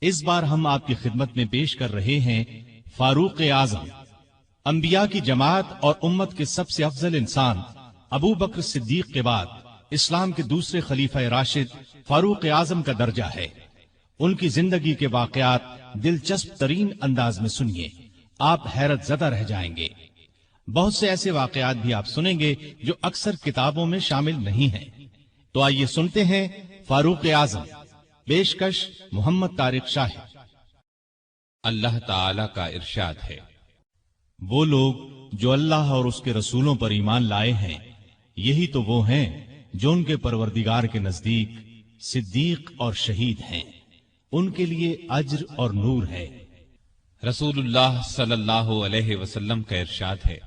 اس بار ہم آپ کی خدمت میں پیش کر رہے ہیں فاروق اعظم، انبیاء کی جماعت اور امت کے سب سے افضل انسان ابو بکر صدیق کے بعد اسلام کے دوسرے خلیفہ راشد فاروق اعظم کا درجہ ہے۔ ان کی زندگی کے واقعات دلچسپ ترین انداز میں سنیے، آپ حیرت زدہ رہ جائیں گے۔ بہت سے ایسے واقعات بھی آپ سنیں گے جو اکثر کتابوں میں شامل نہیں ہیں۔ تو آئیے سنتے ہیں فاروق اعظم، پیشکش محمد طارق شاہ۔ اللہ تعالی کا ارشاد ہے، وہ لوگ جو اللہ اور اس کے رسولوں پر ایمان لائے ہیں، یہی تو وہ ہیں جو ان کے پروردگار کے نزدیک صدیق اور شہید ہیں، ان کے لیے اجر اور نور ہے۔ رسول اللہ صلی اللہ علیہ وسلم کا ارشاد ہے،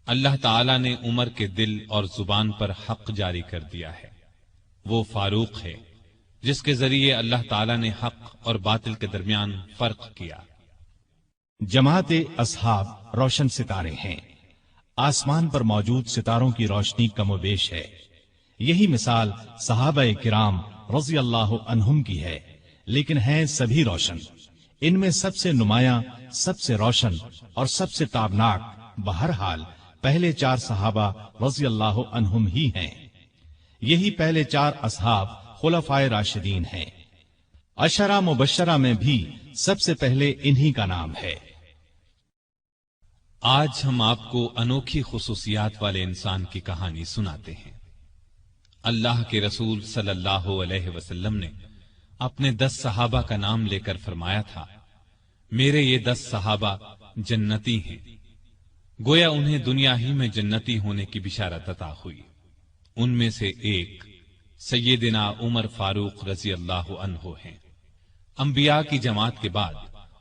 اللہ تعالی نے عمر کے دل اور زبان پر حق جاری کر دیا ہے۔ وہ فاروق ہے جس کے ذریعے اللہ تعالی نے حق اور باطل کے درمیان فرق کیا۔ جماعت اصحاب روشن ستارے ہیں، آسمان پر موجود ستاروں کی روشنی کم و بیش ہے۔ یہی مثال صحابہ کرام رضی اللہ عنہم کی ہے، لیکن ہیں سبھی روشن۔ ان میں سب سے نمایاں، سب سے روشن اور سب سے تابناک بہرحال پہلے 4 صحابہ رضی اللہ عنہم ہی ہیں۔ یہی پہلے 4 اصحاب خلفائے راشدین ہیں۔ عشرہ مبشرہ میں بھی سب سے پہلے انہی کا نام ہے۔ آج ہم آپ کو انوکھی خصوصیات والے انسان کی کہانی سناتے ہیں۔ اللہ کے رسول صلی اللہ علیہ وسلم نے اپنے 10 صحابہ کا نام لے کر فرمایا تھا، میرے یہ 10 صحابہ جنتی ہیں۔ گویا انہیں دنیا ہی میں جنتی ہونے کی بشارت عطا ہوئی۔ ان میں سے ایک سیدنا عمر فاروق رضی اللہ عنہ ہیں۔ انبیاء کی جماعت کے بعد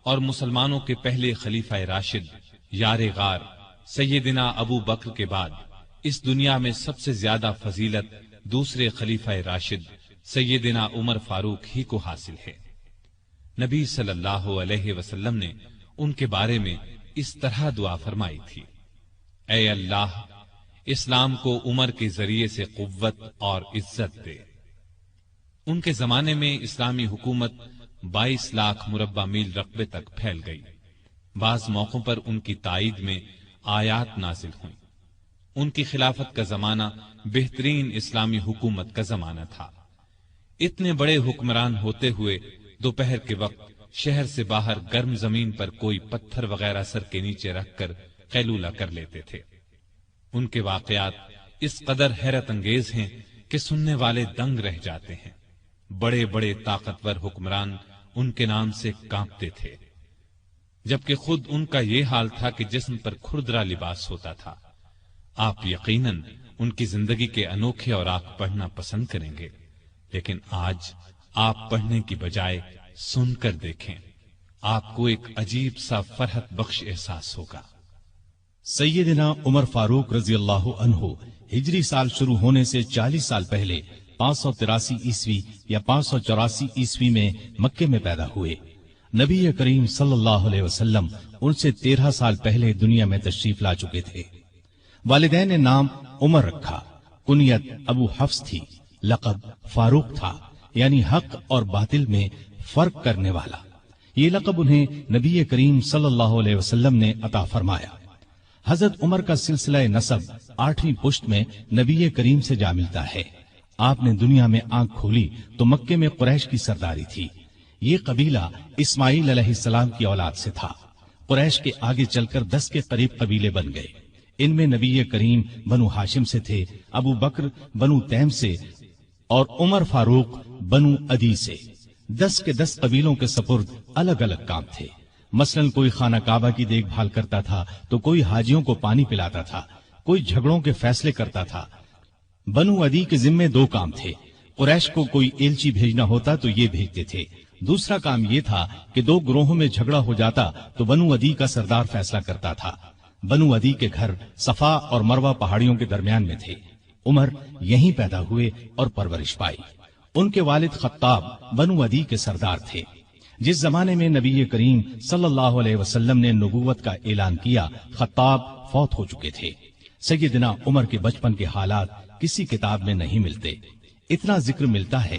اور مسلمانوں کے پہلے خلیفہ راشد یار غار سیدنا ابو بکر کے بعد اس دنیا میں سب سے زیادہ فضیلت دوسرے خلیفہ راشد سیدنا عمر فاروق ہی کو حاصل ہے۔ نبی صلی اللہ علیہ وسلم نے ان کے بارے میں اس طرح دعا فرمائی تھی، اے اللہ، اسلام کو عمر کے ذریعے سے قوت اور عزت دے۔ ان کے زمانے میں اسلامی حکومت 22 لاکھ مربع میل رقبے تک پھیل گئی۔ بعض موقعوں پر ان کی تائید میں آیات نازل ہوئیں۔ ان کی خلافت کا زمانہ بہترین اسلامی حکومت کا زمانہ تھا۔ اتنے بڑے حکمران ہوتے ہوئے دوپہر کے وقت شہر سے باہر گرم زمین پر کوئی پتھر وغیرہ سر کے نیچے رکھ کر قیلولہ کر لیتے تھے۔ ان کے واقعات اس قدر حیرت انگیز ہیں کہ سننے والے دنگ رہ جاتے ہیں۔ بڑے بڑے طاقتور حکمران ان کے نام سے کانپتے تھے، جبکہ خود ان کا یہ حال تھا کہ جسم پر کھردرا لباس ہوتا تھا۔ آپ یقیناً ان کی زندگی کے انوکھے اور آپ پڑھنا پسند کریں گے، لیکن آج آپ پڑھنے کی بجائے سن کر دیکھیں، آپ کو ایک عجیب سا فرحت بخش احساس ہوگا۔ سیدنا عمر فاروق رضی اللہ عنہ ہجری سال شروع ہونے سے 40 سال پہلے 583 عیسوی یا 584 عیسوی میں مکے میں پیدا ہوئے۔ نبی کریم صلی اللہ علیہ وسلم ان سے 13 سال پہلے دنیا میں تشریف لا چکے تھے۔ والدین نے نام عمر رکھا، کنیت ابو حفص تھی، لقب فاروق تھا، یعنی حق اور باطل میں فرق کرنے والا۔ یہ لقب انہیں نبی کریم صلی اللہ علیہ وسلم نے عطا فرمایا۔ حضرت عمر کا سلسلہ نسب 8ویں پشت میں نبی کریم سے جا ملتا ہے۔ آپ نے دنیا میں آنکھ کھولی تو مکے میں قریش کی سرداری تھی۔ یہ قبیلہ اسماعیل علیہ السلام کی اولاد سے تھا۔ قریش کے آگے چل کر 10 کے قریب قبیلے بن گئے۔ ان میں نبی کریم بنو ہاشم سے تھے، ابو بکر بنو تیم سے اور عمر فاروق بنو عدی سے۔ 10 کے 10 قبیلوں کے سپرد الگ الگ کام تھے۔ مثلاً کوئی خانہ کعبہ کی دیکھ بھال کرتا تھا تو کوئی حاجیوں کو پانی پلاتا تھا، کوئی جھگڑوں کے فیصلے کرتا تھا۔ بنو عدی کے ذمے 2 کام تھے۔ قریش کو کوئی ایلچی بھیجنا ہوتا تو یہ بھیجتے تھے۔ دوسرا کام یہ تھا کہ 2 گروہوں میں جھگڑا ہو جاتا تو بنو عدی کا سردار فیصلہ کرتا تھا۔ بنو عدی کے گھر صفا اور مروہ پہاڑیوں کے درمیان میں تھے۔ عمر یہیں پیدا ہوئے اور پرورش پائی۔ ان کے والد خطاب بنو عدی کے سردار تھے۔ جس زمانے میں نبی کریم صلی اللہ علیہ وسلم نے نبوت کا اعلان کیا، خطاب فوت ہو چکے تھے۔ سیدنا عمر کے بچپن کے حالات کسی کتاب میں نہیں ملتے۔ اتنا ذکر ملتا ہے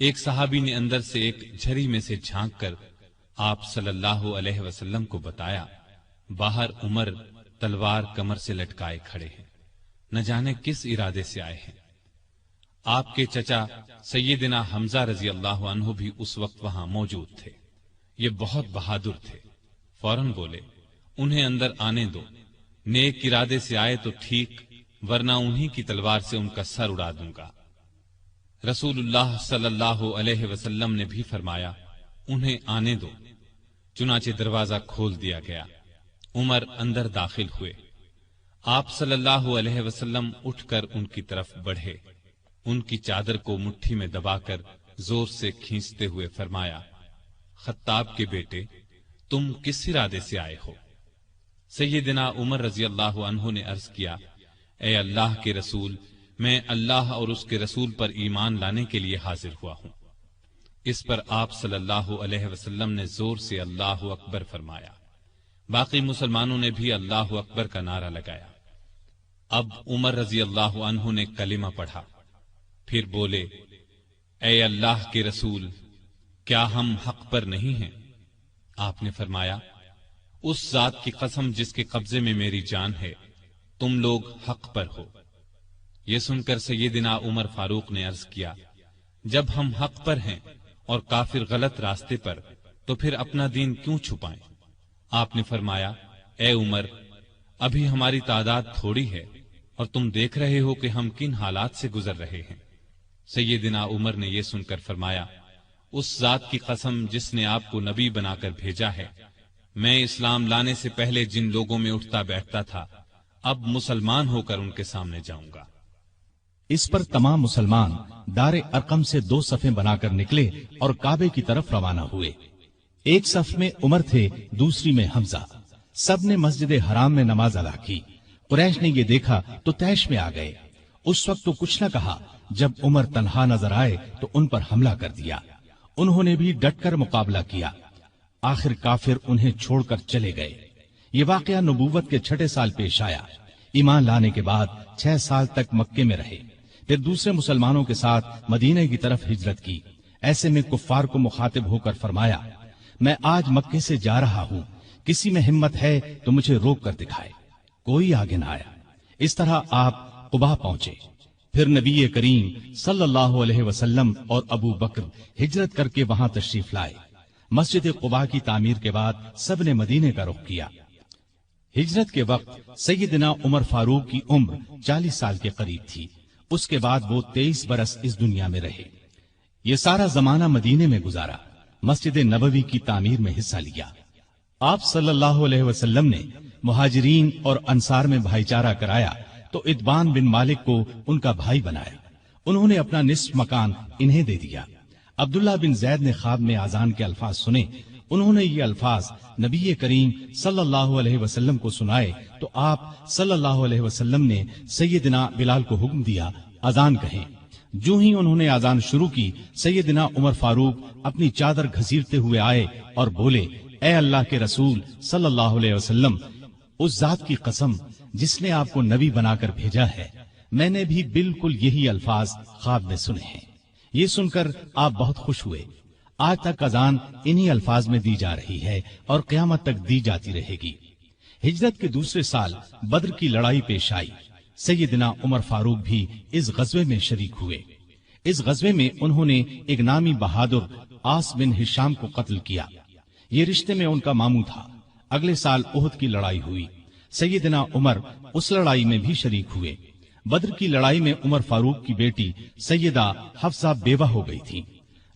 ایک صحابی نے اندر سے ایک جھری میں سے جھانک کر آپ صلی اللہ علیہ وسلم کو بتایا، باہر عمر تلوار کمر سے لٹکائے کھڑے ہیں، نہ جانے کس ارادے سے آئے ہیں۔ آپ کے چچا سیدنا حمزہ رضی اللہ عنہ بھی اس وقت وہاں موجود تھے۔ یہ بہت بہادر تھے، فوراً بولے انہیں اندر آنے دو، نیک ارادے سے آئے تو ٹھیک، ورنہ انہی کی تلوار سے ان کا سر اڑا دوں گا۔ رسول اللہ صلی اللہ علیہ وسلم نے بھی فرمایا انہیں آنے دو، چنانچہ دروازہ کھول دیا گیا۔ عمر اندر داخل ہوئے، آپ صلی اللہ علیہ وسلم اٹھ کر ان کی طرف بڑھے، ان کی چادر کو مٹھی میں دبا کر زور سے کھینچتے ہوئے فرمایا، خطاب کے بیٹے، تم کس ارادے سے آئے ہو؟ سیدنا عمر رضی اللہ عنہ نے عرض کیا، اے اللہ کے رسول، میں اللہ اور اس کے رسول پر ایمان لانے کے لیے حاضر ہوا ہوں۔ اس پر آپ صلی اللہ علیہ وسلم نے زور سے اللہ اکبر فرمایا۔ باقی مسلمانوں نے بھی اللہ اکبر کا نعرہ لگایا۔ اب عمر رضی اللہ عنہ نے کلمہ پڑھا، پھر بولے، اے اللہ کے رسول، کیا ہم حق پر نہیں ہیں؟ آپ نے فرمایا، اس ذات کی قسم جس کے قبضے میں میری جان ہے، تم لوگ حق پر ہو۔ یہ سن کر سیدنا عمر فاروق نے عرض کیا، جب ہم حق پر ہیں اور کافر غلط راستے پر، تو پھر اپنا دین کیوں چھپائیں؟ آپ نے فرمایا، اے عمر، ابھی ہماری تعداد تھوڑی ہے اور تم دیکھ رہے ہو کہ ہم کن حالات سے گزر رہے ہیں۔ سیدنا عمر نے یہ سن کر فرمایا، اس ذات کی قسم جس نے آپ کو نبی بنا کر بھیجا ہے، میں اسلام لانے سے پہلے جن لوگوں میں اٹھتا بیٹھتا تھا، اب مسلمان ہو کر ان کے سامنے جاؤں گا۔ اس پر تمام مسلمان دار ارقم سے 2 صفیں بنا کر نکلے اور کعبے کی طرف روانہ ہوئے۔ ایک صف میں عمر تھے، دوسری میں حمزہ۔ سب نے مسجد حرام میں نماز ادا کی۔ قریش نے یہ دیکھا تو طیش میں آ گئے۔ اس وقت تو کچھ نہ کہا، جب عمر تنہا نظر آئے تو ان پر حملہ کر دیا۔ انہوں نے بھی ڈٹ کر مقابلہ کیا۔ آخر کافر انہیں چھوڑ کر چلے گئے۔ یہ واقعہ نبوت کے 6 سال پیش آیا۔ ایمان لانے کے بعد 6 سال تک مکے میں رہے، پھر دوسرے مسلمانوں کے ساتھ مدینہ کی طرف ہجرت کی۔ ایسے میں کفار کو مخاطب ہو کر فرمایا، میں آج مکے سے جا رہا ہوں، کسی میں ہمت ہے تو مجھے روک کر دکھائے۔ کوئی آگے نہ آیا۔ اس طرح آپ قباء پہنچے۔ پھر نبی کریم صلی اللہ علیہ وسلم اور ابو بکر ہجرت کر کے وہاں تشریف لائے۔ مسجد قباء کی تعمیر کے بعد سب نے مدینے کا رخ کیا۔ ہجرت کے وقت سیدنا عمر فاروق کی عمر 40 سال کے قریب تھی۔ اس کے بعد وہ 23 برس اس دنیا میں رہے۔ یہ سارا زمانہ مدینے میں گزارا، مسجد نبوی کی تعمیر میں حصہ لیا۔ آپ صلی اللہ علیہ وسلم نے مہاجرین اور انصار میں بھائی چارہ کرایا تو اتبان بن مالک کو ان کا بھائی بنایا۔ انہوں نے اپنا نصف مکان انہیں دے دیا۔ عبداللہ بن زید نے خواب میں اذان کے الفاظ سنے۔ انہوں نے یہ الفاظ نبی کریم صلی اللہ علیہ وسلم کو سنائے تو آپ صلی اللہ علیہ وسلم نے سیدنا بلال کو حکم دیا، اذان کہیں۔ جو ہی انہوں نے اذان شروع کی، سیدنا عمر فاروق اپنی چادر گھسیٹتے ہوئے آئے اور بولے، اے اللہ کے رسول صلی اللہ علیہ وسلم، اس ذات کی قسم جس نے آپ کو نبی بنا کر بھیجا ہے، میں نے بھی بالکل یہی الفاظ خواب میں سنے ہیں۔ یہ سن کر آپ بہت خوش ہوئے۔ آج تک اذان انہی الفاظ میں دی جا رہی ہے اور قیامت تک دی جاتی رہے گی۔ ہجرت کے دوسرے سال بدر کی لڑائی پیش آئی۔ سیدنا عمر فاروق بھی اس غزوے میں شریک ہوئے۔ اس غزوے میں انہوں نے ایک نامی بہادر آس بن ہشام کو قتل کیا۔ یہ رشتے میں ان کا ماموں تھا۔ اگلے سال احد کی لڑائی ہوئی۔ سیدنا عمر اس لڑائی میں بھی شریک ہوئے۔ بدر کی لڑائی میں عمر فاروق کی بیٹی سیدہ حفصہ بیوہ ہو گئی تھی۔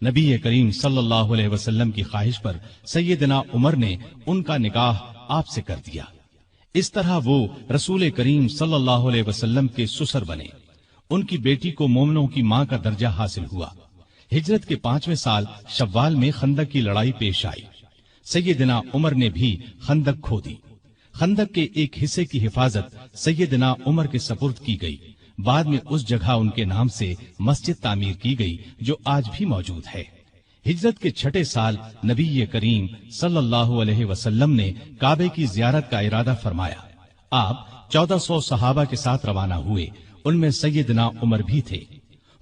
نبی کریم صلی اللہ علیہ وسلم کی خواہش پر سیدنا عمر نے ان کا نکاح آپ سے کر دیا۔ اس طرح وہ رسول کریم صلی اللہ علیہ وسلم کے سسر بنے۔ ان کی بیٹی کو مومنوں کی ماں کا درجہ حاصل ہوا۔ ہجرت کے 5ویں سال شوال میں خندق کی لڑائی پیش آئی۔ سیدنا عمر نے بھی خندق کھودی۔ خندق کے ایک حصے کی حفاظت سیدنا عمر کے سپرد کی گئی۔ بعد میں اس جگہ ان کے نام سے مسجد تعمیر کی گئی جو آج بھی موجود ہے۔ ہجرت کے 6 سال نبی کریم صلی اللہ علیہ وسلم نے کعبے کی زیارت کا ارادہ فرمایا۔ آپ 1400 صحابہ کے ساتھ روانہ ہوئے، ان میں سیدنا عمر بھی تھے۔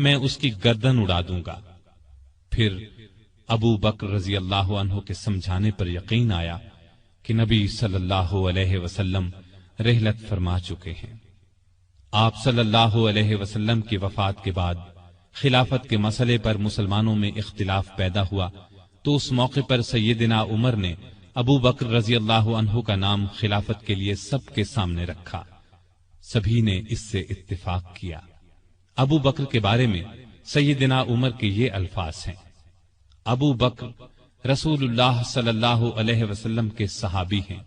میں اس کی گردن اڑا دوں گا۔ پھر ابو بکر رضی اللہ عنہ کے سمجھانے پر یقین آیا کہ نبی صلی اللہ علیہ وسلم رحلت فرما چکے ہیں۔ آپ صلی اللہ علیہ وسلم کی وفات کے بعد خلافت کے مسئلے پر مسلمانوں میں اختلاف پیدا ہوا تو اس موقع پر سیدنا عمر نے ابو بکر رضی اللہ عنہ کا نام خلافت کے لیے سب کے سامنے رکھا۔ سبھی نے اس سے اتفاق کیا۔ ابو بکر کے بارے میں سیدنا عمر کے یہ الفاظ ہیں: ابو بکر رسول اللہ صلی اللہ علیہ وسلم کے صحابی ہیں،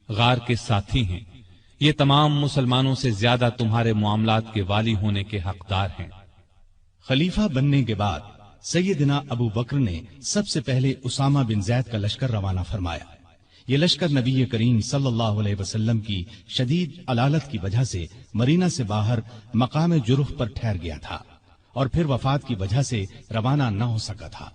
غار کے ساتھی ہیں، یہ تمام مسلمانوں سے زیادہ تمہارے معاملات کے والی ہونے کے حقدار ہیں۔ خلیفہ بننے کے بعد سیدنا ابو بکر نے سب سے پہلے اسامہ بن زید کا لشکر روانہ فرمایا۔ یہ لشکر نبی کریم صلی اللہ علیہ وسلم کی شدید علالت کی وجہ سے مرینا سے باہر مقام جرح پر ٹھہر گیا تھا اور پھر وفات کی وجہ سے روانہ نہ ہو سکا تھا۔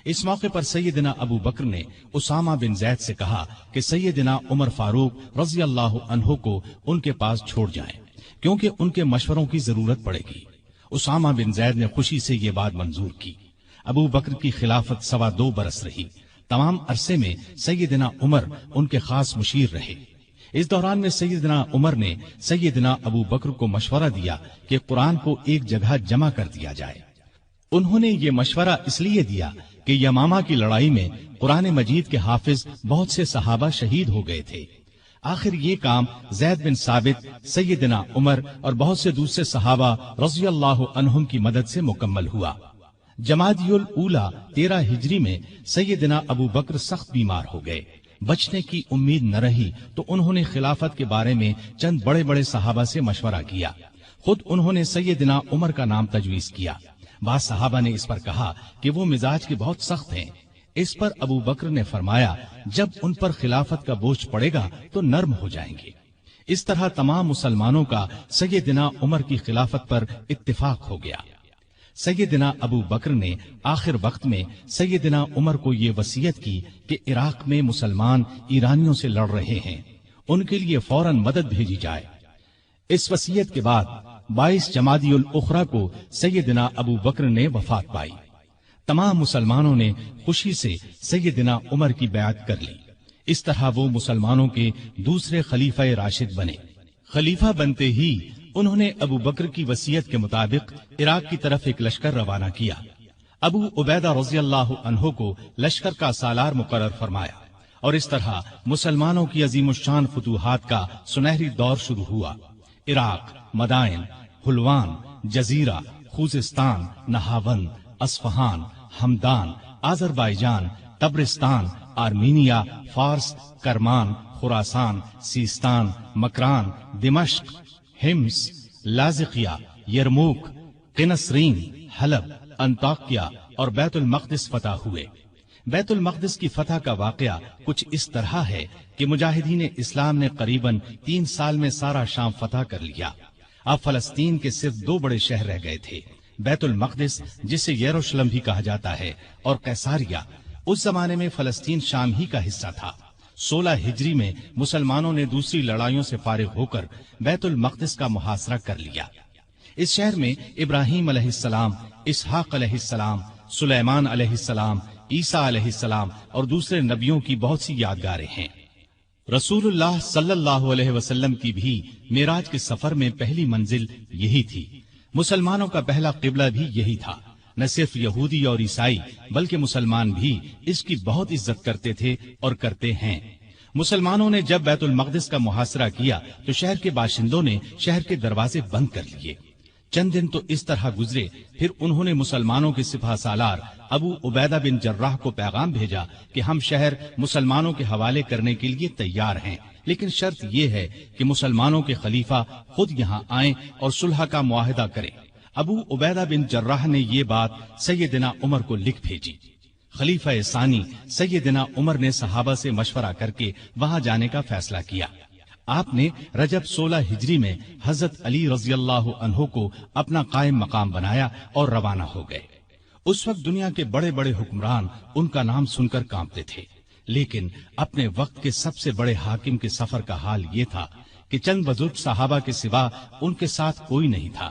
اس موقع پر سیدنا ابو بکر نے اسامہ بن زید سے کہا کہ سیدنا عمر فاروق رضی اللہ عنہ کو ان کے پاس چھوڑ جائیں کیونکہ ان کے مشوروں کی ضرورت پڑے گی۔ اسامہ بن زید نے خوشی سے یہ بات منظور کی۔ ابو بکر کی خلافت 2.25 برس رہی۔ تمام عرصے میں سیدنا عمر ان کے خاص مشیر رہے۔ اس دوران میں سیدنا عمر نے سیدنا ابو بکر کو مشورہ دیا کہ قرآن کو ایک جگہ جمع کر دیا جائے۔ انہوں نے یہ مشورہ اس لیے دیا کہ یمامہ کی لڑائی میں قرآن مجید کے حافظ بہت سے صحابہ شہید ہو گئے تھے۔ آخر یہ کام زید بن ثابت، سیدنا عمر اور بہت سے دوسرے صحابہ رضی اللہ عنہم کی مدد سے مکمل ہوا۔ جمادی الاولیٰ 13 ہجری میں سیدنا ابو بکر سخت بیمار ہو گئے۔ بچنے کی امید نہ رہی تو انہوں نے خلافت کے بارے میں چند بڑے بڑے صحابہ سے مشورہ کیا۔ خود انہوں نے سیدنا عمر کا نام تجویز کیا۔ بعض صحابہ نے اس پر کہا کہ وہ مزاج کے بہت سخت ہیں۔ اس پر ابو بکر نے فرمایا جب ان پر خلافت کا بوجھ پڑے گا تو نرم ہو جائیں گے۔ اس طرح تمام مسلمانوں کا سیدنا عمر کی خلافت پر اتفاق ہو گیا۔ سیدنا ابو بکر نے آخر وقت میں سیدنا عمر کو یہ وصیت کی کہ عراق میں مسلمان ایرانیوں سے لڑ رہے ہیں، ان کے لیے فوراً مدد بھیجی جائے۔ اس وصیت کے بعد 22 جمادی الاخری کو سیدنا ابو بکر نے وفات پائی۔ تمام مسلمانوں نے خوشی سے سیدنا عمر کی بیعت کر لی۔ اس طرح وہ مسلمانوں کے دوسرے خلیفہ راشد بنے۔ خلیفہ بنتے ہی انہوں نے ابو بکر کی وصیت کے مطابق عراق کی طرف ایک لشکر روانہ کیا۔ ابو عبیدہ رضی اللہ عنہ کو لشکر کا سالار مقرر فرمایا اور اس طرح مسلمانوں کی عظیم الشان فتوحات کا سنہری دور شروع ہوا۔ Iraq, Madain, Hulwan, Jazira, Khuzestan, Nahavand, Isfahan, Hamadan, Azerbaijan, Tabaristan, Armenia, Fars, Kerman, خراسان، سیستان، مکران، دمشق، حمص، لاذقیہ، یرموک، قنسرین، حلب، انطاکیہ اور بیت المقدس فتح ہوئے۔ بیت المقدس کی فتح کا واقعہ کچھ اس طرح ہے کہ مجاہدین اسلام نے قریباً 3 سال میں سارا شام فتح کر لیا۔ اب فلسطین کے صرف 2 بڑے شہر رہ گئے تھے، بیت المقدس جسے یروشلم بھی کہا جاتا ہے اور قیصاریہ۔ اس زمانے میں فلسطین شام ہی کا حصہ تھا۔ 16 ہجری میں مسلمانوں نے دوسری لڑائیوں سے فارغ ہو کر بیت المقدس کا محاصرہ کر لیا۔ اس شہر میں ابراہیم علیہ السلام، اسحاق علیہ السلام، سلیمان علیہ السلام، عیسیٰ علیہ السلام اور دوسرے نبیوں کی بہت سی یادگاریں ہیں۔ رسول اللہ صلی اللہ علیہ وسلم کی بھی معراج کے سفر میں پہلی منزل یہی تھی۔ مسلمانوں کا پہلا قبلہ بھی یہی تھا۔ نہ صرف یہودی اور عیسائی بلکہ مسلمان بھی اس کی بہت عزت کرتے تھے اور کرتے ہیں۔ مسلمانوں نے جب بیت المقدس کا محاصرہ کیا تو شہر کے باشندوں نے شہر کے دروازے بند کر لیے۔ چند دن تو اس طرح گزرے، پھر انہوں نے مسلمانوں کے سپہ سالار ابو عبیدہ بن جراح کو پیغام بھیجا کہ ہم شہر مسلمانوں کے حوالے کرنے کے لیے تیار ہیں، لیکن شرط یہ ہے کہ مسلمانوں کے خلیفہ خود یہاں آئیں اور صلح کا معاہدہ کریں۔ ابو عبیدہ بن جراح نے یہ بات سیدنا عمر کو لکھ بھیجی۔ خلیفہ ثانی سیدنا عمر نے صحابہ سے مشورہ کر کے وہاں جانے کا فیصلہ کیا۔ آپ نے رجب 16 ہجری میں حضرت علی رضی اللہ عنہ کو اپنا قائم مقام بنایا اور روانہ ہو گئے۔ اس وقت دنیا کے بڑے بڑے حکمران ان کا نام سن کر کانپتے تھے، لیکن اپنے وقت کے سب سے بڑے حاکم کے سفر کا حال یہ تھا کہ چند بزرگ صحابہ کے سوا ان کے ساتھ کوئی نہیں تھا۔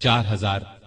4000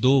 2